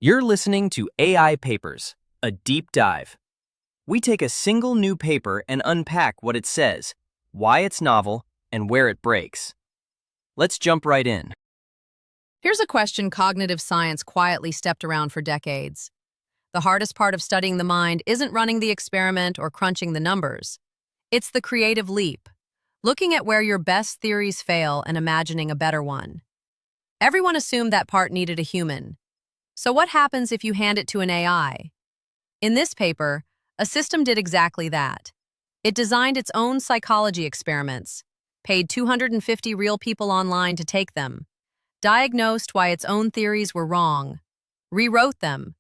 You're listening to AI Papers, a deep dive. We take a single new paper and unpack what it says, why it's novel, and where it breaks. Let's jump right in. Here's a question cognitive science quietly stepped around for decades. The hardest part of studying the mind isn't running the experiment or crunching the numbers. It's the creative leap, looking at where your best theories fail and imagining a better one. Everyone assumed that part needed a human. So what happens if you hand it to an AI? In this paper, a system did exactly that. It designed its own psychology experiments, paid 250 real people online to take them, diagnosed why its own theories were wrong, rewrote them,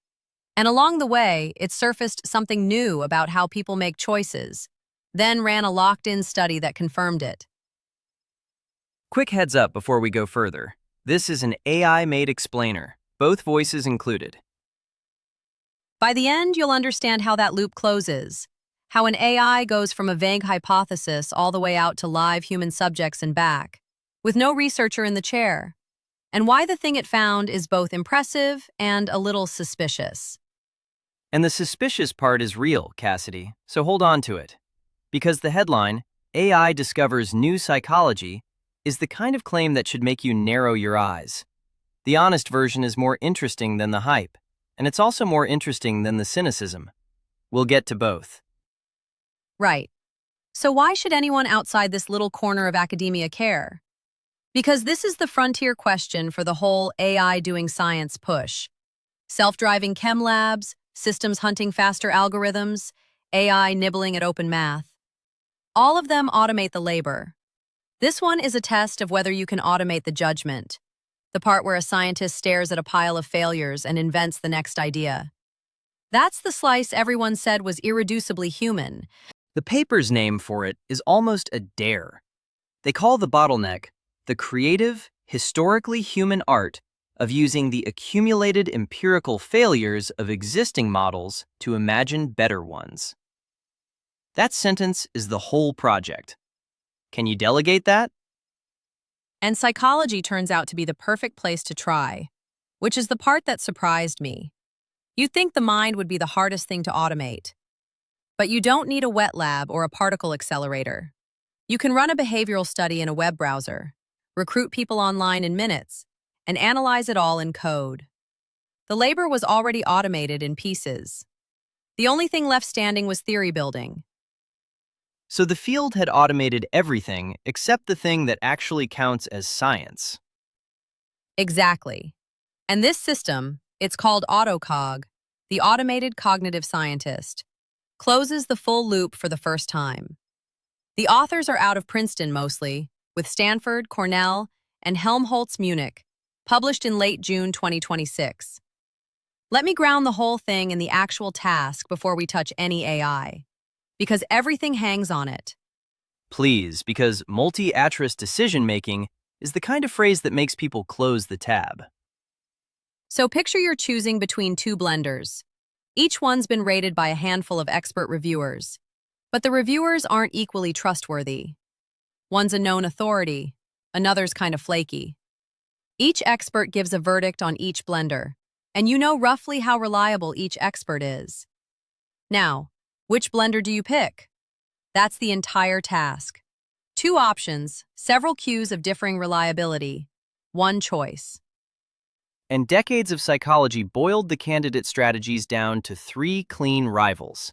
and along the way, it surfaced something new about how people make choices, then ran a locked-in study that confirmed it. Quick heads up before we go further. This is an AI-made explainer, both voices included. By the end, you'll understand how that loop closes, how an AI goes from a vague hypothesis all the way out to live human subjects and back, with no researcher in the chair, and why the thing it found is both impressive and a little suspicious. And the suspicious part is real, Cassidy, so hold on to it. Because the headline, AI Discovers New Psychology, is the kind of claim that should make you narrow your eyes. The honest version is more interesting than the hype, and it's also more interesting than the cynicism. We'll get to both. Right. So why should anyone outside this little corner of academia care? Because this is the frontier question for the whole AI doing science push. Self-driving chem labs, systems hunting faster algorithms, AI nibbling at open math. All of them automate the labor. This one is a test of whether you can automate the judgment, the part where a scientist stares at a pile of failures and invents the next idea. That's the slice everyone said was irreducibly human. The paper's name for it is almost a dare. They call the bottleneck the creative, historically human art of using the accumulated empirical failures of existing models to imagine better ones. That sentence is the whole project. Can you delegate that? And psychology turns out to be the perfect place to try, which is the part that surprised me. You'd think the mind would be the hardest thing to automate. But you don't need a wet lab or a particle accelerator. You can run a behavioral study in a web browser, recruit people online in minutes, and analyze it all in code. The labor was already automated in pieces. The only thing left standing was theory building. So the field had automated everything except the thing that actually counts as science. Exactly. And this system, it's called AutoCog, the Automated Cognitive Scientist, closes the full loop for the first time. The authors are out of Princeton mostly, with Stanford, Cornell, and Helmholtz Munich, published in late June 2026. Let me ground the whole thing in the actual task before we touch any AI, because everything hangs on it. Please, because multi-atrist decision-making is the kind of phrase that makes people close the tab. So picture you're choosing between two blenders. Each one's been rated by a handful of expert reviewers, but the reviewers aren't equally trustworthy. One's a known authority, another's kind of flaky. Each expert gives a verdict on each blender, and you know roughly how reliable each expert is. Now, which blender do you pick? That's the entire task. Two options, several cues of differing reliability, one choice. And decades of psychology boiled the candidate strategies down to 3 clean rivals.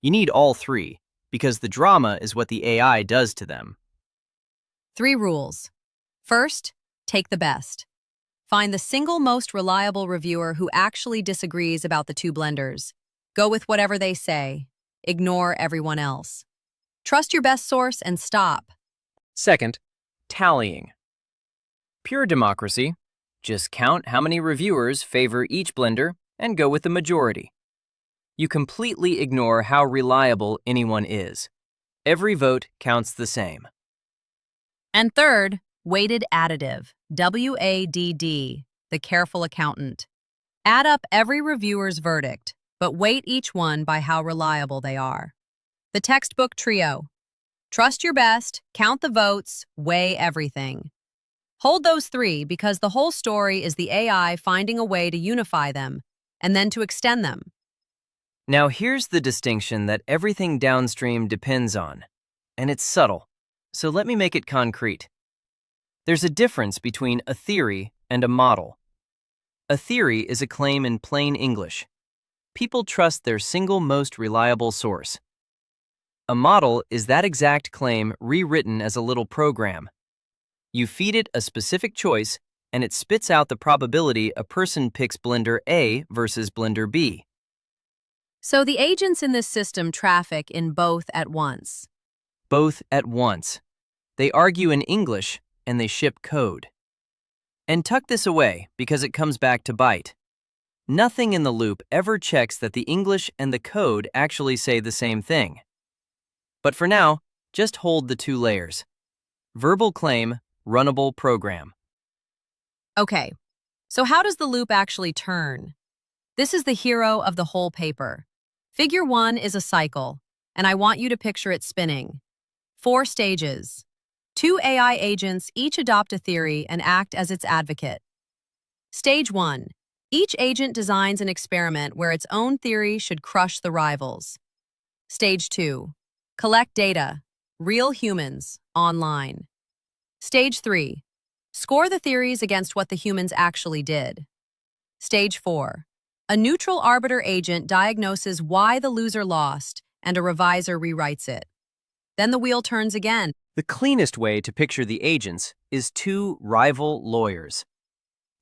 You need all 3, because the drama is what the AI does to them. 3 rules. First, take the best. Find the single most reliable reviewer who actually disagrees about the 2 blenders. Go with whatever they say. Ignore everyone else. Trust your best source and stop. Second, tallying. Pure democracy. Just count how many reviewers favor each blender and go with the majority. You completely ignore how reliable anyone is. Every vote counts the same. And third, weighted additive, WADD, the careful accountant. Add up every reviewer's verdict, but weight each one by how reliable they are. The textbook trio. Trust your best, count the votes, weigh everything. Hold those 3 because the whole story is the AI finding a way to unify them, and then to extend them. Now here's the distinction that everything downstream depends on, and it's subtle, so let me make it concrete. There's a difference between a theory and a model. A theory is a claim in plain English. People trust their single most reliable source. A model is that exact claim rewritten as a little program. You feed it a specific choice, and it spits out the probability a person picks blender A versus blender B. So the agents in this system traffic in both at once. Both at once. They argue in English, and they ship code. And tuck this away, because it comes back to bite. Nothing in the loop ever checks that the English and the code actually say the same thing. But for now, just hold the two layers. Verbal claim, runnable program. Okay, so how does the loop actually turn? This is the hero of the whole paper. Figure 1 is a cycle, and I want you to picture it spinning. 4 stages. 2 AI agents each adopt a theory and act as its advocate. Stage 1. Each agent designs an experiment where its own theory should crush the rivals. Stage 2. Collect data, real humans, online. Stage 3. Score the theories against what the humans actually did. Stage 4. A neutral arbiter agent diagnoses why the loser lost, and a reviser rewrites it. Then the wheel turns again. The cleanest way to picture the agents is 2 rival lawyers.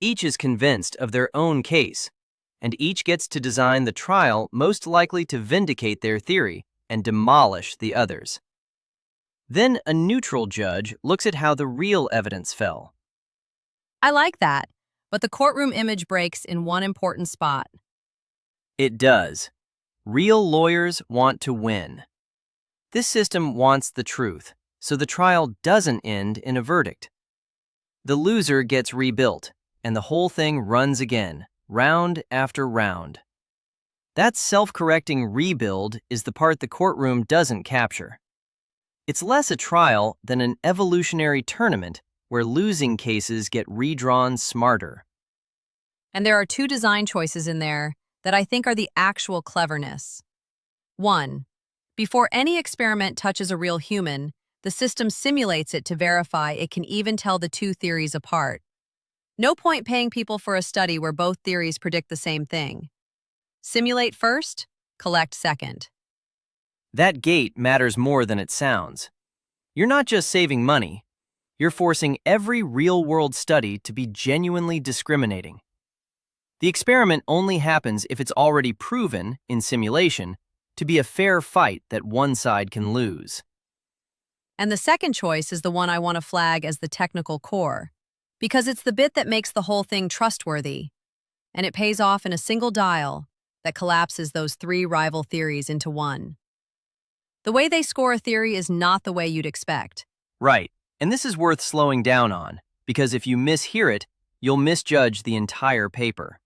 Each is convinced of their own case, and each gets to design the trial most likely to vindicate their theory and demolish the others. Then a neutral judge looks at how the real evidence fell. I like that, but the courtroom image breaks in one important spot. It does. Real lawyers want to win. This system wants the truth, so the trial doesn't end in a verdict. The loser gets rebuilt, and the whole thing runs again, round after round. That self-correcting rebuild is the part the courtroom doesn't capture. It's less a trial than an evolutionary tournament where losing cases get redrawn smarter. And there are 2 design choices in there that I think are the actual cleverness. 1. Before any experiment touches a real human, the system simulates it to verify it can even tell the 2 theories apart. No point paying people for a study where both theories predict the same thing. Simulate first, collect second. That gate matters more than it sounds. You're not just saving money, you're forcing every real-world study to be genuinely discriminating. The experiment only happens if it's already proven, in simulation, to be a fair fight that one side can lose. And the second choice is the one I want to flag as the technical core, because it's the bit that makes the whole thing trustworthy, and it pays off in a single dial that collapses those 3 rival theories into one. The way they score a theory is not the way you'd expect. Right, and this is worth slowing down on, because if you mishear it, you'll misjudge the entire paper.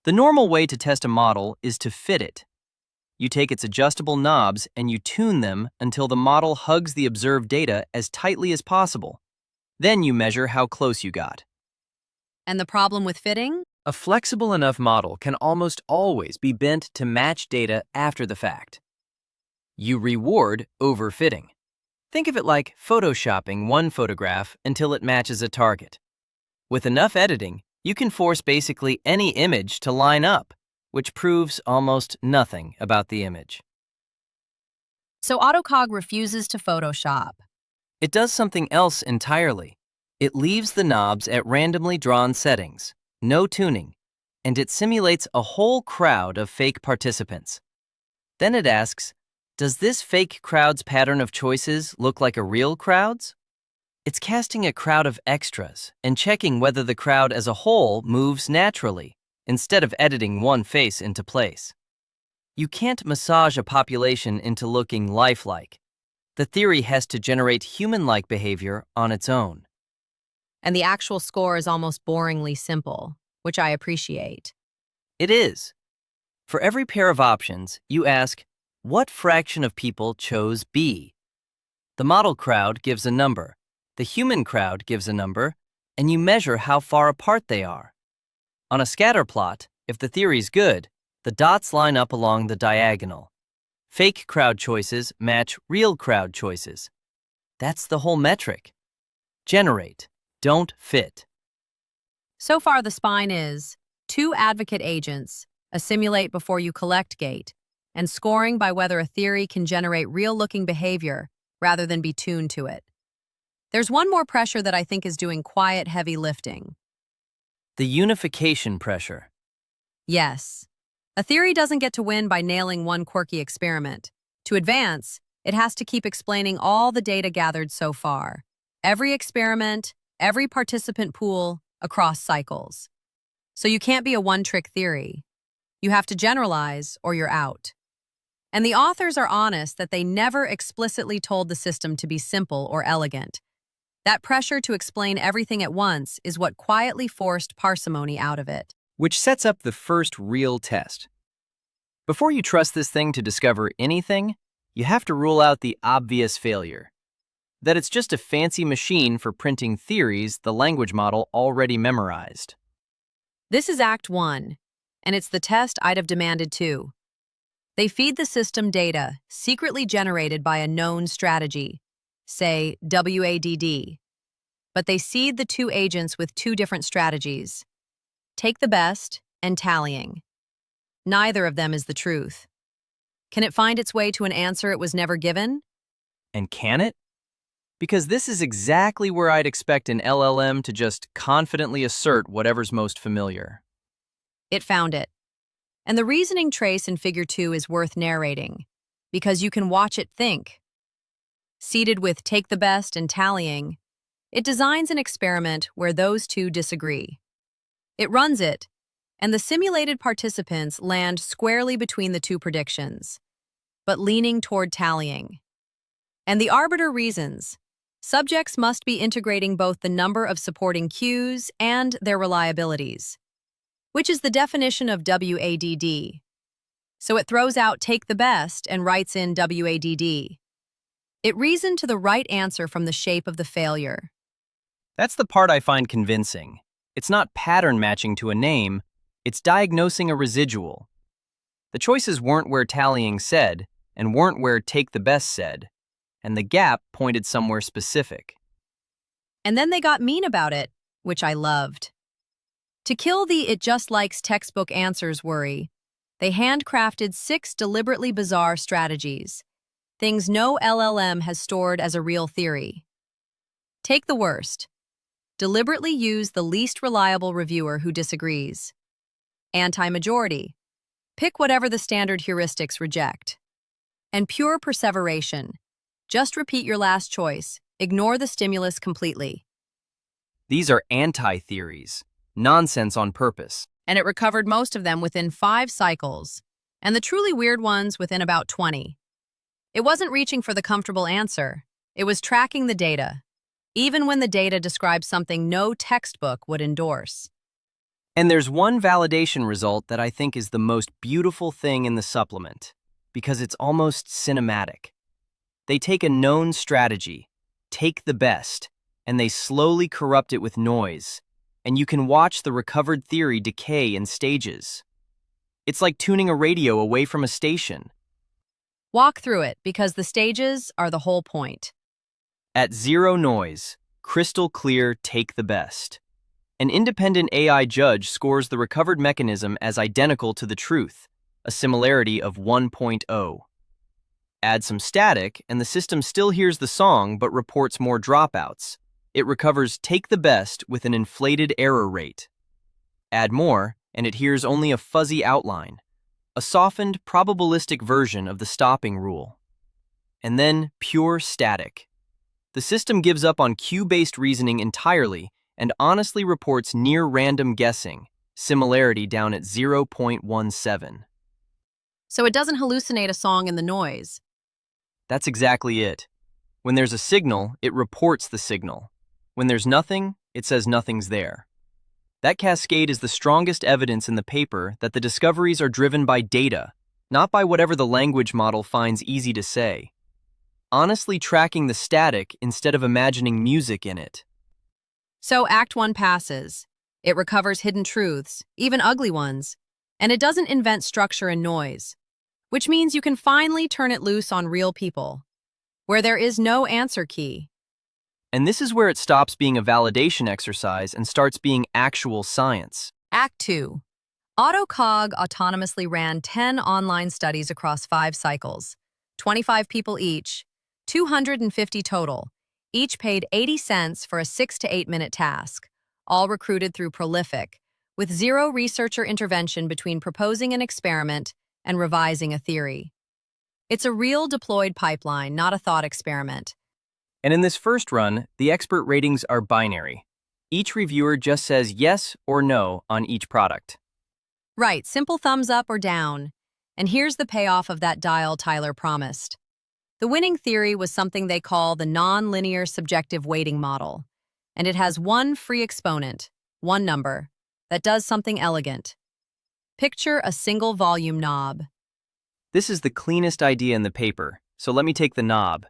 The normal way to test a model is to fit it. You take its adjustable knobs and you tune them until the model hugs the observed data as tightly as possible. Then you measure how close you got. And the problem with fitting? A flexible enough model can almost always be bent to match data after the fact. You reward overfitting. Think of it like photoshopping one photograph until it matches a target. With enough editing, you can force basically any image to line up, which proves almost nothing about the image. So AutoCog refuses to Photoshop. It does something else entirely. It leaves the knobs at randomly drawn settings, no tuning, and it simulates a whole crowd of fake participants. Then it asks, does this fake crowd's pattern of choices look like a real crowd's? It's casting a crowd of extras and checking whether the crowd as a whole moves naturally, instead of editing one face into place. You can't massage a population into looking lifelike. The theory has to generate human-like behavior on its own. And the actual score is almost boringly simple, which I appreciate. It is. For every pair of options, you ask, what fraction of people chose B? The model crowd gives a number, the human crowd gives a number, and you measure how far apart they are. On a scatter plot, If the theory's good, the dots line up along the diagonal. Fake crowd choices match real crowd choices. That's the whole metric. Generate, don't fit. So far, the spine is 2 advocate agents, a simulate before you collect gate, and scoring by whether a theory can generate real-looking behavior rather than be tuned to it. There's one more pressure that I think is doing quiet, heavy lifting. The unification pressure. Yes. A theory doesn't get to win by nailing one quirky experiment. To advance, it has to keep explaining all the data gathered so far. Every experiment, every participant pool, across cycles. So you can't be a one-trick theory. You have to generalize or you're out. And the authors are honest that they never explicitly told the system to be simple or elegant. That pressure to explain everything at once is what quietly forced parsimony out of it. Which sets up the first real test. Before you trust this thing to discover anything, you have to rule out the obvious failure. That it's just a fancy machine for printing theories the language model already memorized. This is Act 1, and it's the test I'd have demanded too. They feed the system data secretly generated by a known strategy, say WADD, but they seed the 2 agents with 2 different strategies. Take the best and tallying. Neither of them is the truth. Can it find its way to an answer it was never given? And can it? Because this is exactly where I'd expect an LLM to just confidently assert whatever's most familiar. It found it. And the reasoning trace in Figure 2 is worth narrating, because you can watch it think. Seated with take the best and tallying, it designs an experiment where those 2 disagree. It runs it, and the simulated participants land squarely between the 2 predictions, but leaning toward tallying. And the arbiter reasons. Subjects must be integrating both the number of supporting cues and their reliabilities, which is the definition of WADD. So it throws out take the best and writes in WADD. It reasoned to the right answer from the shape of the failure. That's the part I find convincing. It's not pattern matching to a name, it's diagnosing a residual. The choices weren't where tallying said, and weren't where take the best said, and the gap pointed somewhere specific. And then they got mean about it, which I loved. To kill the it just likes textbook answers worry, they handcrafted 6 deliberately bizarre strategies, things no LLM has stored as a real theory. Take the worst. Deliberately use the least reliable reviewer who disagrees. Anti-majority. Pick whatever the standard heuristics reject. And pure perseveration. Just repeat your last choice. Ignore the stimulus completely. These are anti-theories, nonsense on purpose. And it recovered most of them within 5 cycles, and the truly weird ones within about 20. It wasn't reaching for the comfortable answer. It was tracking the data, even when the data described something no textbook would endorse. And there's one validation result that I think is the most beautiful thing in the supplement, because it's almost cinematic. They take a known strategy, take the best, and they slowly corrupt it with noise, and you can watch the recovered theory decay in stages. It's like tuning a radio away from a station. Walk through it, because the stages are the whole point. At 0 noise, crystal clear take the best. An independent AI judge scores the recovered mechanism as identical to the truth, a similarity of 1.0. Add some static, and the system still hears the song but reports more dropouts. It recovers take the best with an inflated error rate. Add more, and it hears only a fuzzy outline, a softened, probabilistic version of the stopping rule. And then pure static. The system gives up on cue-based reasoning entirely and honestly reports near-random guessing, similarity down at 0.17. So it doesn't hallucinate a song in the noise. That's exactly it. When there's a signal, it reports the signal. When there's nothing, it says nothing's there. That cascade is the strongest evidence in the paper that the discoveries are driven by data, not by whatever the language model finds easy to say. Honestly tracking the static instead of imagining music in it. So Act 1 passes. It recovers hidden truths, even ugly ones, And it doesn't invent structure and noise, which means you can finally turn it loose on real people, where there is no answer key. And this is where it stops being a validation exercise and starts being actual science. Act 2. AutoCog autonomously ran 10 online studies across 5 cycles, 25 people each, 250 total, each paid 80 cents for a 6 to 8 minute task, all recruited through Prolific, with zero researcher intervention between proposing an experiment and revising a theory. It's a real deployed pipeline, not a thought experiment. And in this first run, the expert ratings are binary. Each reviewer just says yes or no on each product. Right, simple thumbs up or down. And here's the payoff of that dial Tyler promised. The winning theory was something they call the nonlinear subjective weighting model, and it has one free exponent, one number, that does something elegant. Picture a single volume knob. This is the cleanest idea in the paper, so let me take the knob.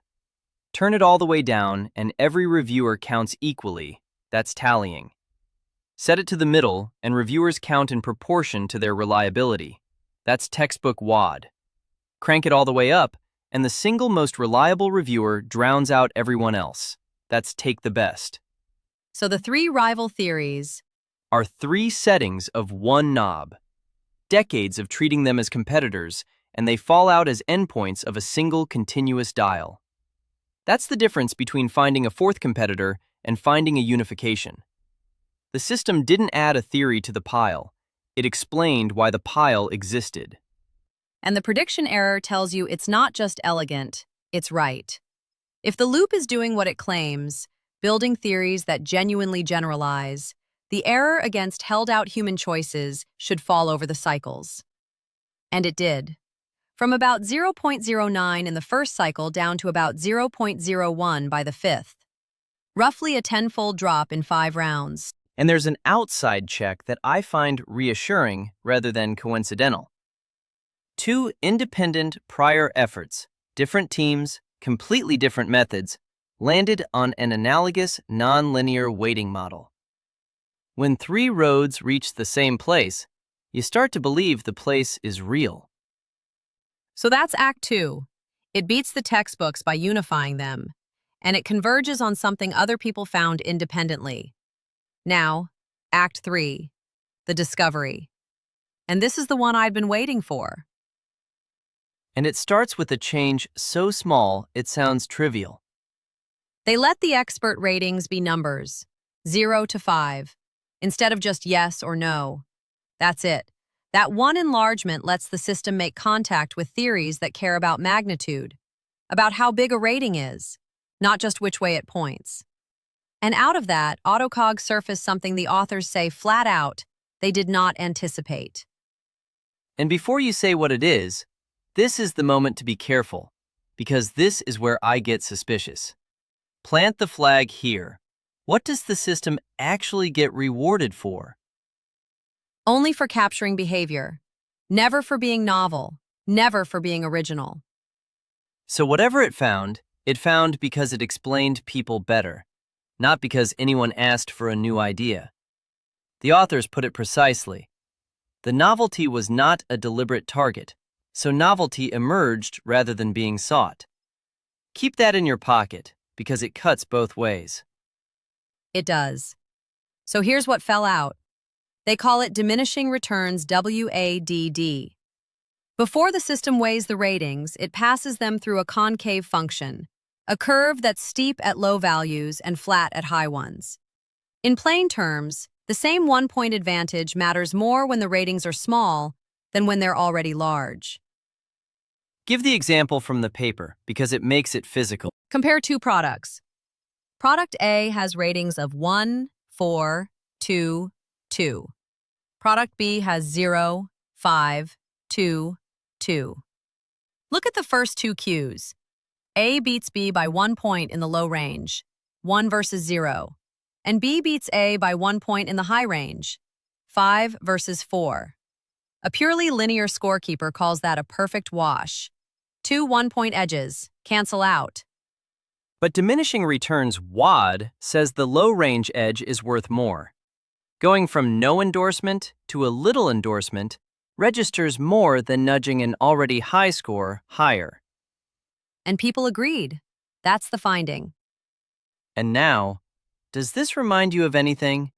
Turn it all the way down, and every reviewer counts equally. That's tallying. Set it to the middle, and reviewers count in proportion to their reliability. That's textbook WADD. Crank it all the way up, and the single most reliable reviewer drowns out everyone else. That's take the best. So the 3 rival theories are 3 settings of one knob. Decades of treating them as competitors, and they fall out as endpoints of a single continuous dial. That's the difference between finding a 4th competitor and finding a unification. The system didn't add a theory to the pile. It explained why the pile existed. And the prediction error tells you it's not just elegant, it's right. If the loop is doing what it claims, building theories that genuinely generalize, the error against held-out human choices should fall over the cycles. And it did. From about 0.09 in the first cycle down to about 0.01 by the 5th. Roughly a 10-fold drop in 5 rounds. And there's an outside check that I find reassuring rather than coincidental. 2 independent prior efforts, different teams, completely different methods, landed on an analogous nonlinear weighting model. When 3 roads reach the same place, you start to believe the place is real. So that's Act 2. It beats the textbooks by unifying them, and it converges on something other people found independently. Now, Act 3, the discovery. And this is the one I'd been waiting for. And it starts with a change so small it sounds trivial. They let the expert ratings be numbers, 0 to 5, instead of just yes or no. That's it. That one enlargement lets the system make contact with theories that care about magnitude, about how big a rating is, not just which way it points. And out of that, AutoCog surfaced something the authors say flat out they did not anticipate. And before you say what it is, this is the moment to be careful, because this is where I get suspicious. Plant the flag here. What does the system actually get rewarded for? Only for capturing behavior. Never for being novel. Never for being original. So whatever it found because it explained people better, not because anyone asked for a new idea. The authors put it precisely. The novelty was not a deliberate target, so novelty emerged rather than being sought. Keep that in your pocket, because it cuts both ways. It does. So here's what fell out. They call it diminishing returns WADD. Before the system weighs the ratings, it passes them through a concave function, a curve that's steep at low values and flat at high ones. In plain terms, the same 1-point advantage matters more when the ratings are small than when they're already large. Give the example from the paper, because it makes it physical. Compare 2 products. Product A has ratings of 1, 4, 2, 2. Product B has 0, 5, 2, 2. Look at the first 2 cues. A beats B by 1 point in the low range, 1 versus 0, and B beats A by 1 point in the high range, 5 versus 4. A purely linear scorekeeper calls that a perfect wash. 2 1-point edges cancel out. But diminishing returns WADD says the low-range edge is worth more. Going from no endorsement to a little endorsement registers more than nudging an already high score higher. And people agreed. That's the finding. And now, does this remind you of anything?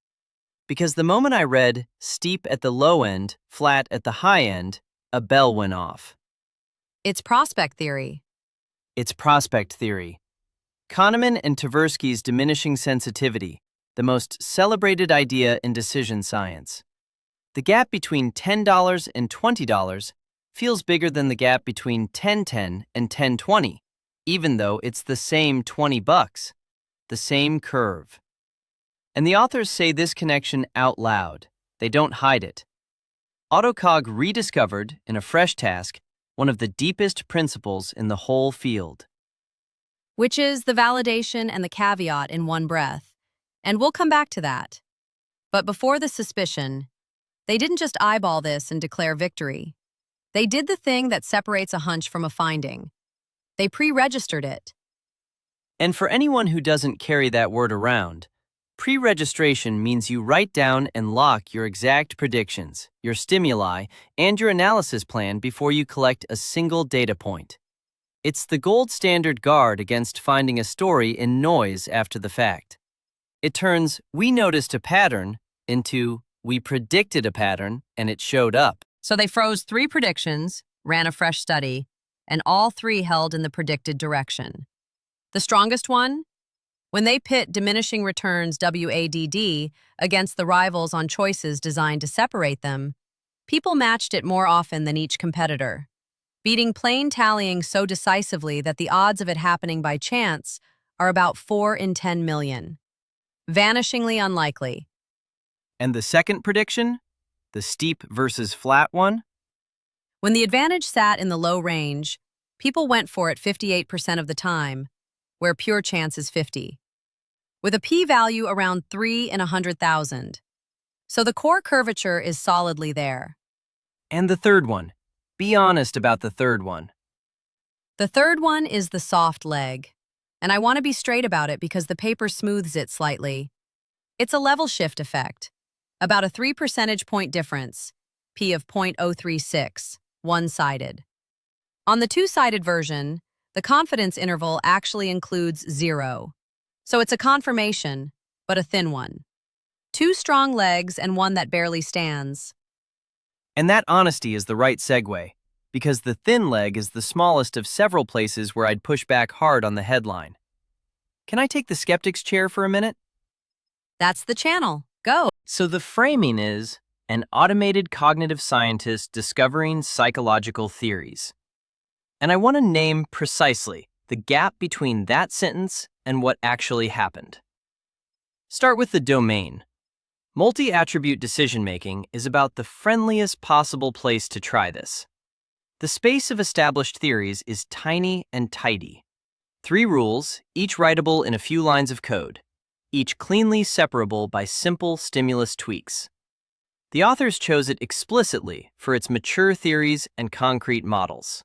Because the moment I read steep at the low end, flat at the high end, a bell went off. It's prospect theory. It's prospect theory. Kahneman and Tversky's diminishing sensitivity, the most celebrated idea in decision science. The gap between $10 and $20 feels bigger than the gap between $10.10 and $10.20, even though it's the same $20, the same curve. And the authors say this connection out loud. They don't hide it. AutoCog rediscovered, in a fresh task, one of the deepest principles in the whole field. Which is the validation and the caveat in one breath. And we'll come back to that. But before the suspicion, they didn't just eyeball this and declare victory. They did the thing that separates a hunch from a finding. They pre-registered it. And for anyone who doesn't carry that word around, pre-registration means you write down and lock your exact predictions, your stimuli, and your analysis plan before you collect a single data point. It's the gold standard guard against finding a story in noise after the fact. It turns "we noticed a pattern" into "we predicted a pattern and it showed up." So they froze 3 predictions, ran a fresh study, and all 3 held in the predicted direction. The strongest one? When they pit diminishing returns WADD against the rivals on choices designed to separate them, people matched it more often than each competitor, beating plain tallying so decisively that the odds of it happening by chance are about 4 in 10 million. Vanishingly unlikely. And the second prediction? The steep versus flat one? When the advantage sat in the low range, people went for it 58% of the time, where pure chance is 50, with a p-value around 3 in 100,000. So the core curvature is solidly there. And the third one. Be honest about the third one. The third one is the soft leg, and I want to be straight about it because the paper smooths it slightly. It's a level shift effect, about a 3 percentage point difference, p of 0.036, one-sided. On the two-sided version, the confidence interval actually includes 0. So it's a confirmation, but a thin one. 2 strong legs and one that barely stands. And that honesty is the right segue, because the thin leg is the smallest of several places where I'd push back hard on the headline. Can I take the skeptic's chair for a minute? That's the channel. Go. So the framing is an automated cognitive scientist discovering psychological theories. And I want to name precisely the gap between that sentence and what actually happened. Start with the domain. Multi-attribute decision-making is about the friendliest possible place to try this. The space of established theories is tiny and tidy. 3 rules, each writable in a few lines of code, each cleanly separable by simple stimulus tweaks. The authors chose it explicitly for its mature theories and concrete models.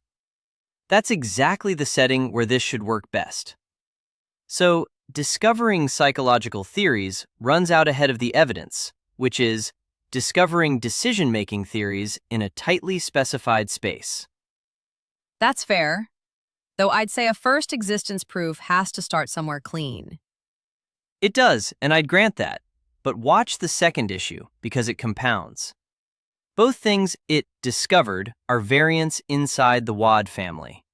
That's exactly the setting where this should work best. So, discovering psychological theories runs out ahead of the evidence, which is discovering decision-making theories in a tightly specified space. That's fair, though I'd say a first existence proof has to start somewhere clean. It does, and I'd grant that, but watch the second issue because it compounds. Both things it discovered are variants inside the WADD family.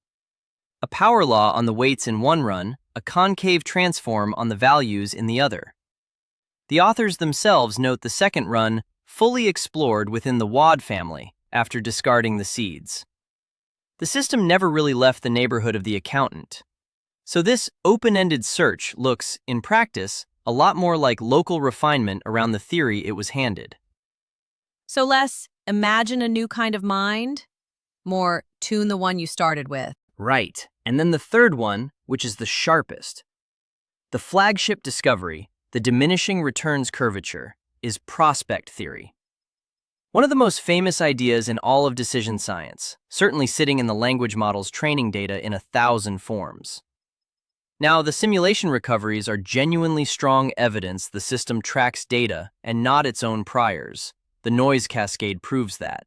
A power law on the weights in one run, a concave transform on the values in the other. The authors themselves note the second run fully explored within the WADD family after discarding the seeds. The system never really left the neighborhood of the accountant. So this open-ended search looks, in practice, a lot more like local refinement around the theory it was handed. So less imagine a new kind of mind, more tune the one you started with. Right, and then the third one, which is the sharpest. The flagship discovery, the diminishing returns curvature, is prospect theory. One of the most famous ideas in all of decision science, certainly sitting in the language model's training data in 1,000 forms. Now, the simulation recoveries are genuinely strong evidence the system tracks data and not its own priors. The noise cascade proves that.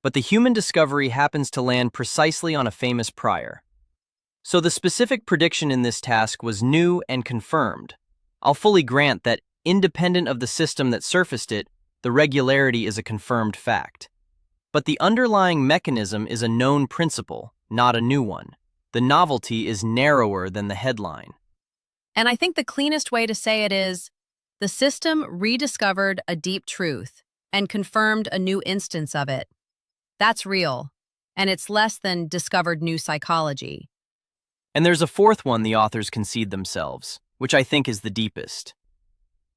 But the human discovery happens to land precisely on a famous prior. So the specific prediction in this task was new and confirmed. I'll fully grant that, independent of the system that surfaced it, the regularity is a confirmed fact. But the underlying mechanism is a known principle, not a new one. The novelty is narrower than the headline. And I think the cleanest way to say it is, the system rediscovered a deep truth and confirmed a new instance of it. That's real, and it's less than discovered new psychology. And there's a fourth one the authors concede themselves, which I think is the deepest.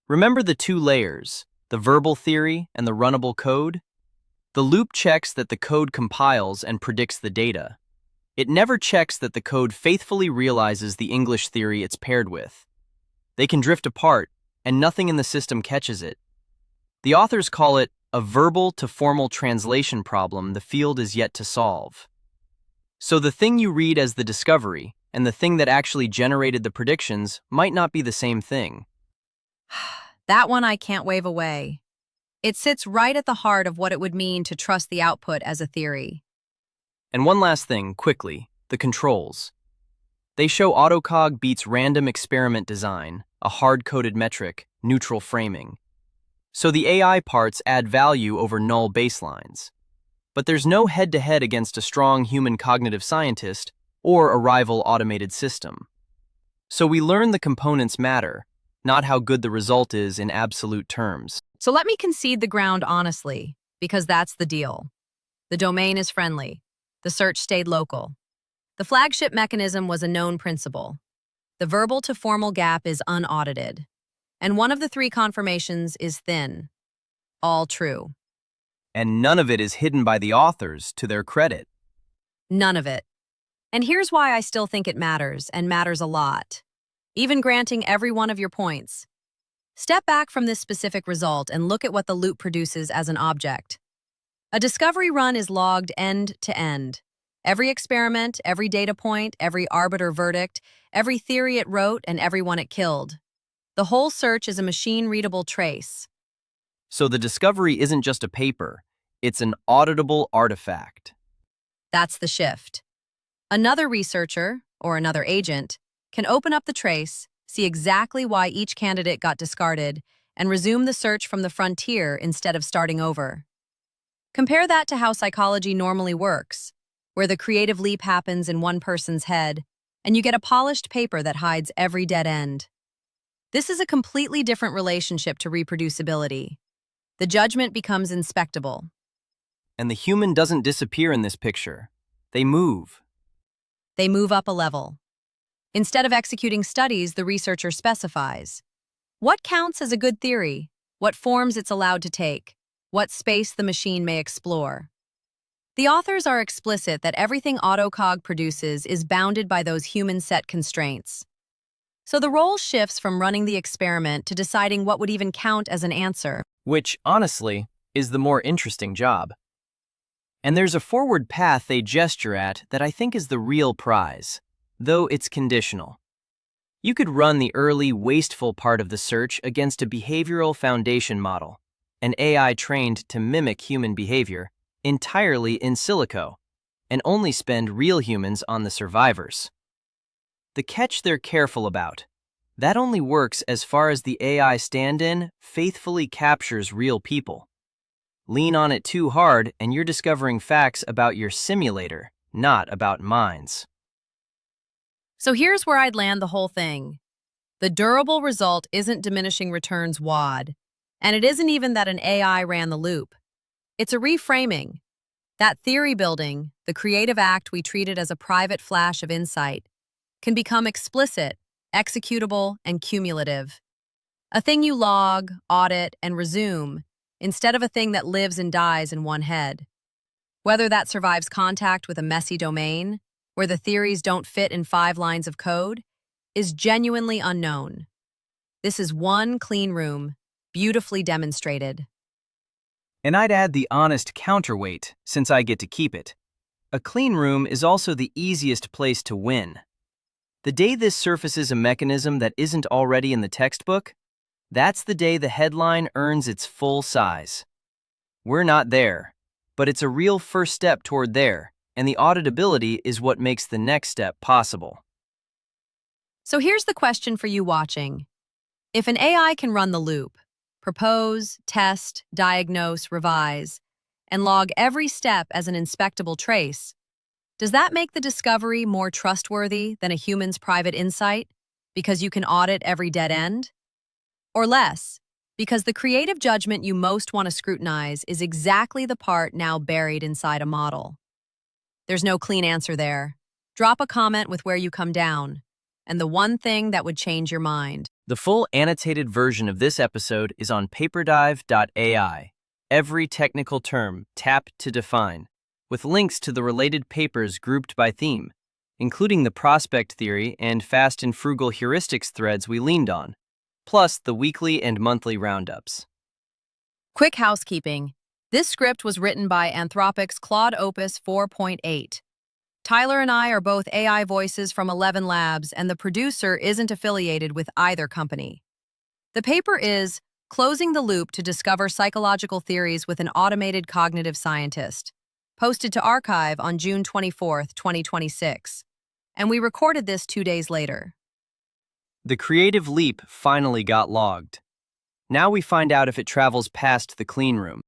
Remember the two layers, the verbal theory and the runnable code? The loop checks that the code compiles and predicts the data. It never checks that the code faithfully realizes the English theory it's paired with. They can drift apart, and nothing in the system catches it. The authors call it a verbal to formal translation problem the field is yet to solve. So the thing you read as the discovery and the thing that actually generated the predictions might not be the same thing. That one I can't wave away. It sits right at the heart of what it would mean to trust the output as a theory. And one last thing, quickly, the controls. They show AutoCog beats random experiment design, a hard-coded metric, neutral framing. So the AI parts add value over null baselines. But there's no head-to-head against a strong human cognitive scientist or a rival automated system. So we learn the components matter, not how good the result is in absolute terms. So let me concede the ground honestly, because that's the deal. The domain is friendly. The search stayed local. The flagship mechanism was a known principle. The verbal to formal gap is unaudited. And one of the three confirmations is thin. All true. And none of it is hidden by the authors, to their credit. None of it. And here's why I still think it matters, and matters a lot. Even granting every one of your points. Step back from this specific result and look at what the loop produces as an object. A discovery run is logged end to end. Every experiment, every data point, every arbiter verdict, every theory it wrote, and every one it killed. The whole search is a machine-readable trace. So the discovery isn't just a paper, it's an auditable artifact. That's the shift. Another researcher, or another agent, can open up the trace, see exactly why each candidate got discarded, and resume the search from the frontier instead of starting over. Compare that to how psychology normally works, where the creative leap happens in one person's head, and you get a polished paper that hides every dead end. This is a completely different relationship to reproducibility. The judgment becomes inspectable. And the human doesn't disappear in this picture. They move. They move up a level. Instead of executing studies, the researcher specifies what counts as a good theory, what forms it's allowed to take, what space the machine may explore. The authors are explicit that everything AutoCog produces is bounded by those human-set constraints. So the role shifts from running the experiment to deciding what would even count as an answer. Which, honestly, is the more interesting job. And there's a forward path they gesture at that I think is the real prize, though it's conditional. You could run the early, wasteful part of the search against a behavioral foundation model, an AI trained to mimic human behavior, entirely in silico, and only spend real humans on the survivors. The catch they're careful about, that only works as far as the AI stand-in faithfully captures real people. Lean on it too hard and you're discovering facts about your simulator, not about minds. So here's where I'd land the whole thing. The durable result isn't diminishing returns WADD, and it isn't even that an AI ran the loop. It's a reframing. That theory building, the creative act we treated as a private flash of insight, can become explicit, executable, and cumulative. A thing you log, audit, and resume, instead of a thing that lives and dies in one head. Whether that survives contact with a messy domain, where the theories don't fit in 5 lines of code, is genuinely unknown. This is one clean room, beautifully demonstrated. And I'd add the honest counterweight, since I get to keep it. A clean room is also the easiest place to win. The day this surfaces a mechanism that isn't already in the textbook, that's the day the headline earns its full size. We're not there, but it's a real first step toward there, and the auditability is what makes the next step possible. So here's the question for you watching. If an AI can run the loop, propose, test, diagnose, revise, and log every step as an inspectable trace, does that make the discovery more trustworthy than a human's private insight because you can audit every dead end? Or less, because the creative judgment you most want to scrutinize is exactly the part now buried inside a model? There's no clean answer there. Drop a comment with where you come down, and the one thing that would change your mind. The full annotated version of this episode is on paperdive.ai. Every technical term tapped to define, with links to the related papers grouped by theme, including the prospect theory and fast and frugal heuristics threads we leaned on, plus the weekly and monthly roundups. Quick housekeeping. This script was written by Anthropic's Claude Opus 4.8. Tyler and I are both AI voices from 11 Labs, and the producer isn't affiliated with either company. The paper is Closing the Loop to Discover Psychological Theories with an Automated Cognitive Scientist, posted to Archive on June 24, 2026, and we recorded this 2 days later. The creative leap finally got logged. Now we find out if it travels past the clean room.